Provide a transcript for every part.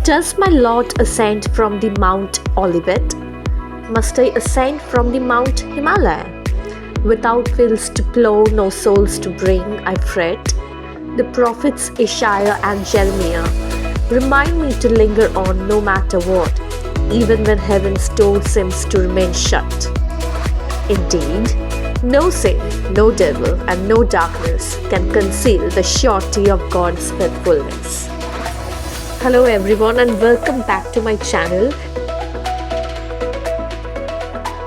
Does my lot ascend from the Mount Olivet? Must I ascend from the Mount Himalaya? Without fields to plow, no souls to bring, I fret. The prophets Isaiah and Jeremiah remind me to linger on no matter what, even when heaven's door seems to remain shut. Indeed, no sin, no devil, and no darkness can conceal the surety of God's faithfulness. Hello everyone and welcome back to my channel.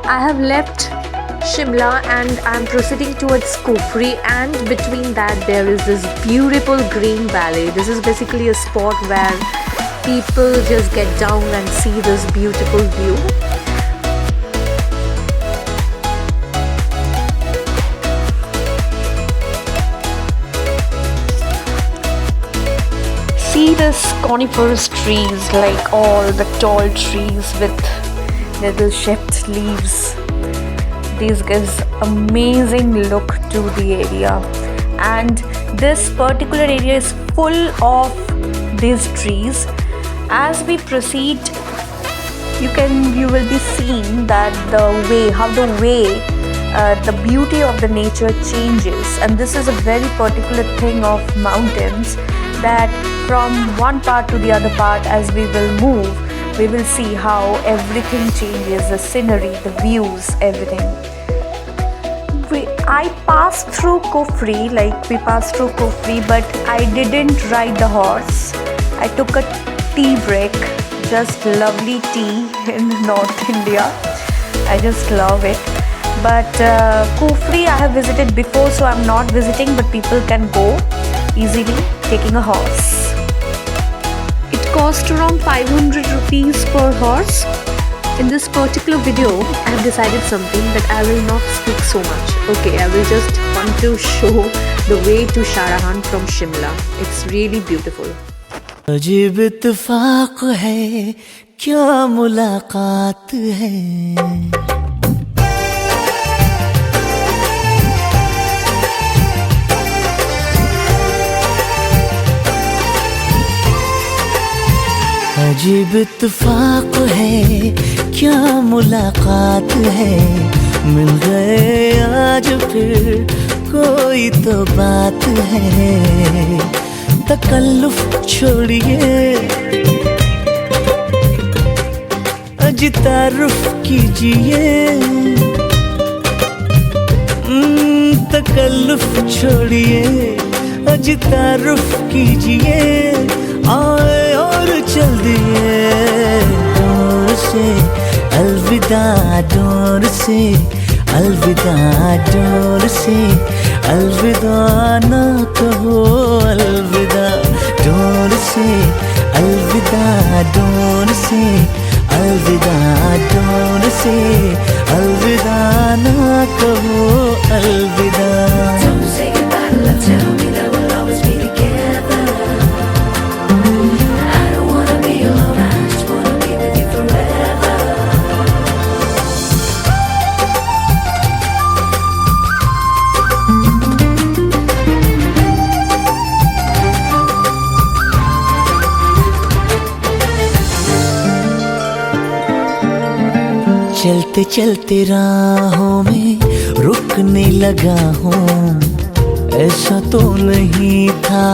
I have left Shimla and I am proceeding towards Kufri, and between that there is this beautiful green valley. This is basically a spot where people just get down and see this beautiful view. See this coniferous trees, like all the tall trees with little shaped leaves. This gives amazing look to the area, and this particular area is full of these trees. As we proceed, you will be seeing that the beauty of the nature changes, and this is a very particular thing of mountains, that from one part to the other part, as we will move, we will see how everything changes, the scenery, the views, everything. I passed through Kufri, but I didn't ride the horse. I took a tea break, just lovely tea in North India. I just love it. But Kufri I have visited before, so I'm not visiting, but people can go easily taking a horse. It cost around 500 rupees per horse. In this particular video, I have decided something, that I will not speak so much. Okay, I will just want to show the way to Sharahan from Shimla. It's really beautiful. अजीब इत्तेफाक है, क्या मुलाकात है। अजीब इत्तेफाक है, क्या मुलाकात है। मिल गए आज फिर कोई तो बात है। तकल्लुफ छोड़िए, अजी तारुफ कीजिए। तकल्लुफ छोड़िए, अजी तारुफ कीजिए। आए और चल दिए डोर से, अलविदा डोर से, अलविदा डोर से। अलविदा ना कहो, अलविदा डोर से, अलविदा डोर से, अलविदा डोर से। अलविदा ना कहो, अलविदा। Don't say goodbye, love, tell me that we'll always be together. I don't wanna be alone, I just wanna be with you forever. चलते चलते राहों में रुकने लगा हूँ। ऐसा तो नहीं था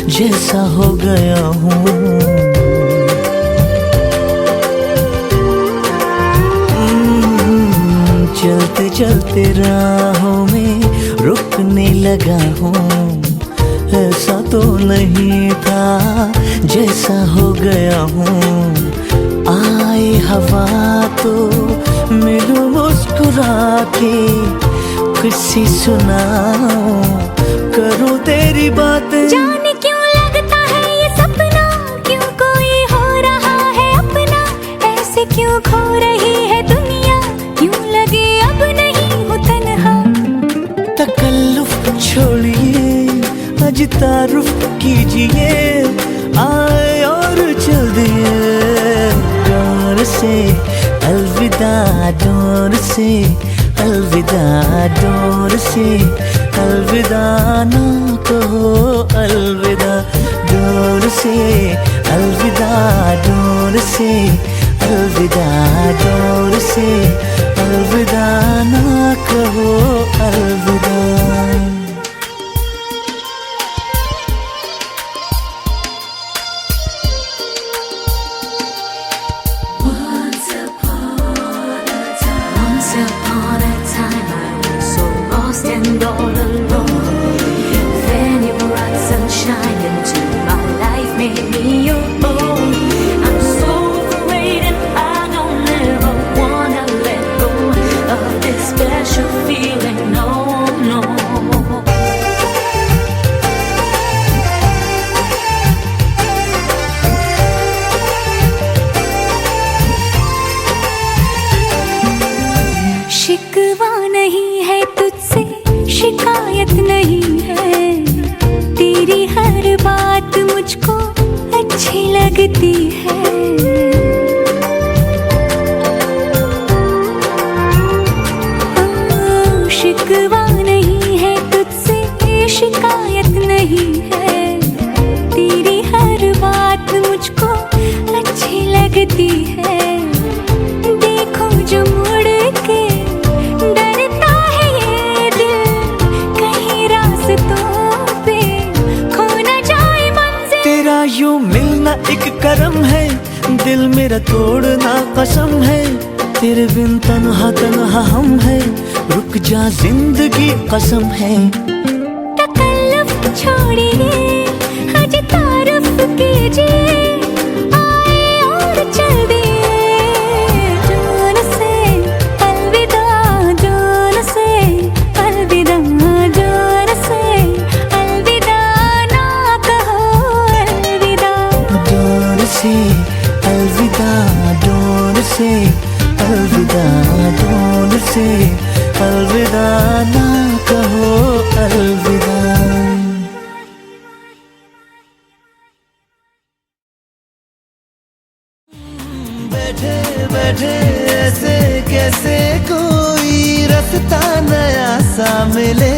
जैसा हो गया हूँ। चलते चलते राहों में रुकने लगा हूँ। ऐसा तो नहीं था जैसा हो गया हूँ। आए हवा तो मिलूं मुस्कुरा के, किसी सुनाऊं करूं तेरी बातें। जाने क्यों लगता है ये सपना, क्यों कोई हो रहा है अपना। ऐसे क्यों खो रही है दुनिया, क्यों लगे अब नहीं हो तन्हा। तकल्लुफ छोड़िए, अज तारुफ कीजिए। आए और चल दिए डोर से, अलविदा डोर से, अलविदा डोर से। अलविदा ना कहो, अलविदा डोर से, अलविदा डोर से अलविदा, डोर से अलविदा, ना कहो अलविदा। Once upon a time, I was so lost and all alone. Then you brought sunshine into my life, made me your own. I'm so afraid and I don't ever wanna let go of this special feeling, no, no. शिकवा नहीं है तुझसे, शिकायत नहीं है, तेरी हर बात मुझको अच्छी लगती है। ओ, शिकवा नहीं है तुझसे, शिकायत नहीं है, तेरी हर बात मुझको अच्छी लगती है। देखो जो मुड़ के डरता है ये दिल, कहीं रास्तों पे खो न जाए मंजिल। तेरा यूं मिलना एक करम है, दिल मेरा तोड़ना कसम है, तेरे बिन तन्हा तन्हा हम है, रुक जा जिंदगी कसम है। तकल्लुफ छोड़िए, आज तारुफ कीजिए, आए और चल दिए जान से अलविदा, जान से अलविदा, जान से अलविदा, ना कहो अलविदा। डोर से अलविदा, डोर से अलविदा, डोर से अलविदा, ना कहो अलविदा। बैठे बैठे ऐसे कैसे कोई रास्ता नया सा मिले,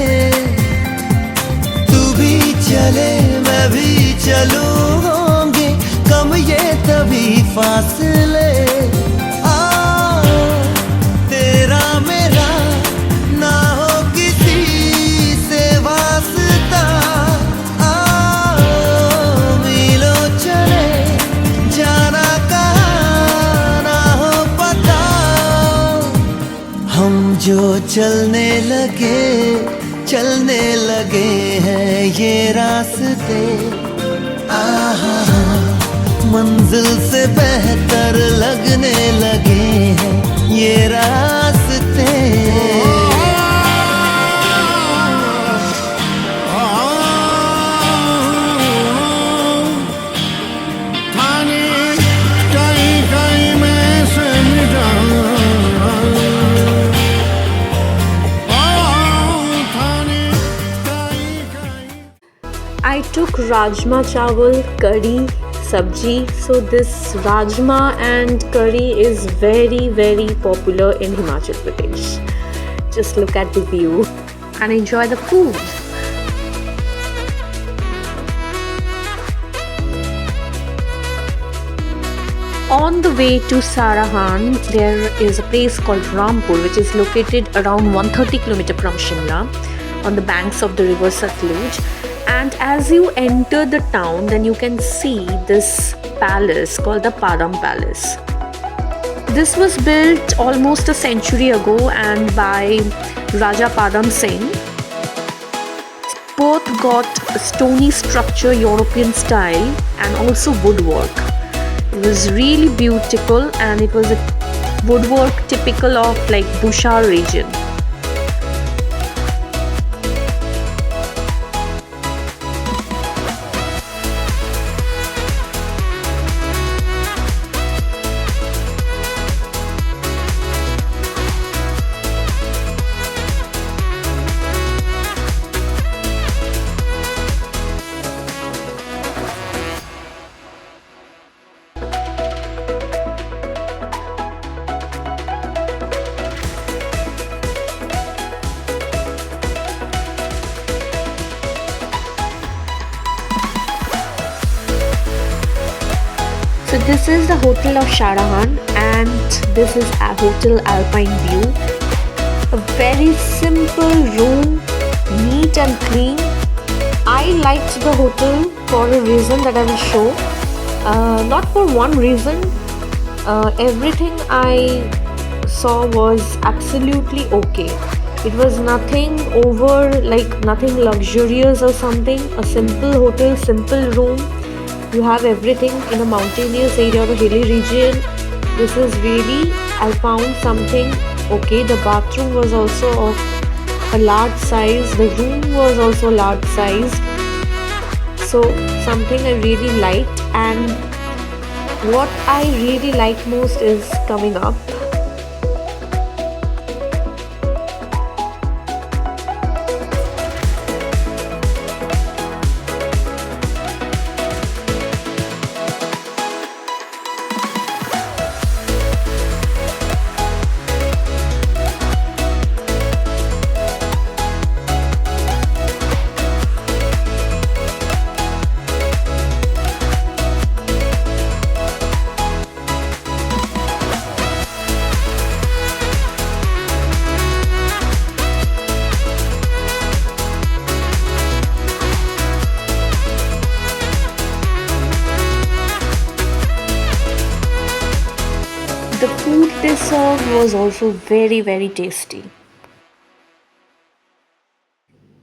तू भी चले मैं भी चलूं, होंगे कम ये तभी फासले। तेरा मेरा ना हो किसी से वास्ता, मिलो चले जाना कहाँ ना हो पता। हम जो चलने लगे हैं ये रास्ते, आहा मंजिल से बेहतर लगने लगे हैं ये रास्ते। I took rajma chawal, curry, sabji. So this rajma and curry is very, very popular in Himachal Pradesh. Just look at the view and enjoy the food. On the way to Sarahan, there is a place called Rampur, which is located around 130 km from Shimla on the banks of the river Satluj. And as you enter the town, then you can see this palace called the Padam Palace. This was built almost a century ago and by Raja Padam Singh. Both got stony structure, European style, and also woodwork. It was really beautiful and it was a woodwork typical of like Bushar region. So this is the Hotel of Sharahan and this is a Hotel Alpine View. A very simple room, neat and clean. I liked the hotel for a reason that I will show. Not for one reason. Everything I saw was absolutely okay. It was nothing over, like nothing luxurious or something. A simple hotel, simple room. You have everything in a mountainous area or a hilly region. This is really, I found something okay. The bathroom was also of a large size. The room was also large sized. So something I really liked, and what I really like most is coming up. The food they served was also very tasty.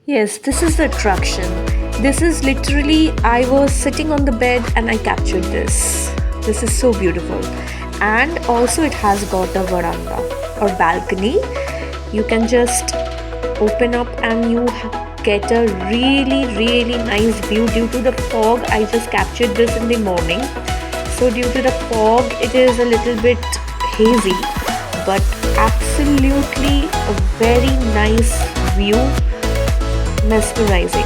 Yes, this is the attraction. This is literally, I was sitting on the bed and I captured this. This is so beautiful. And also it has got a veranda or balcony. You can just open up and you get a really nice view. Due to the fog, I just captured this in the morning. So due to the fog, it is a little bit hazy, but absolutely a very nice view, mesmerizing.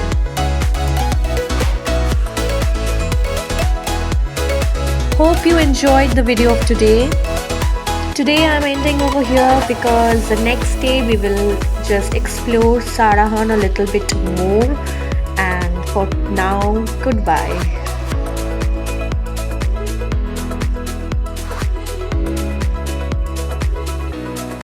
Hope you enjoyed the video of today. Today I'm ending over here because the next day we will just explore Sarahan a little bit more, and for now, goodbye.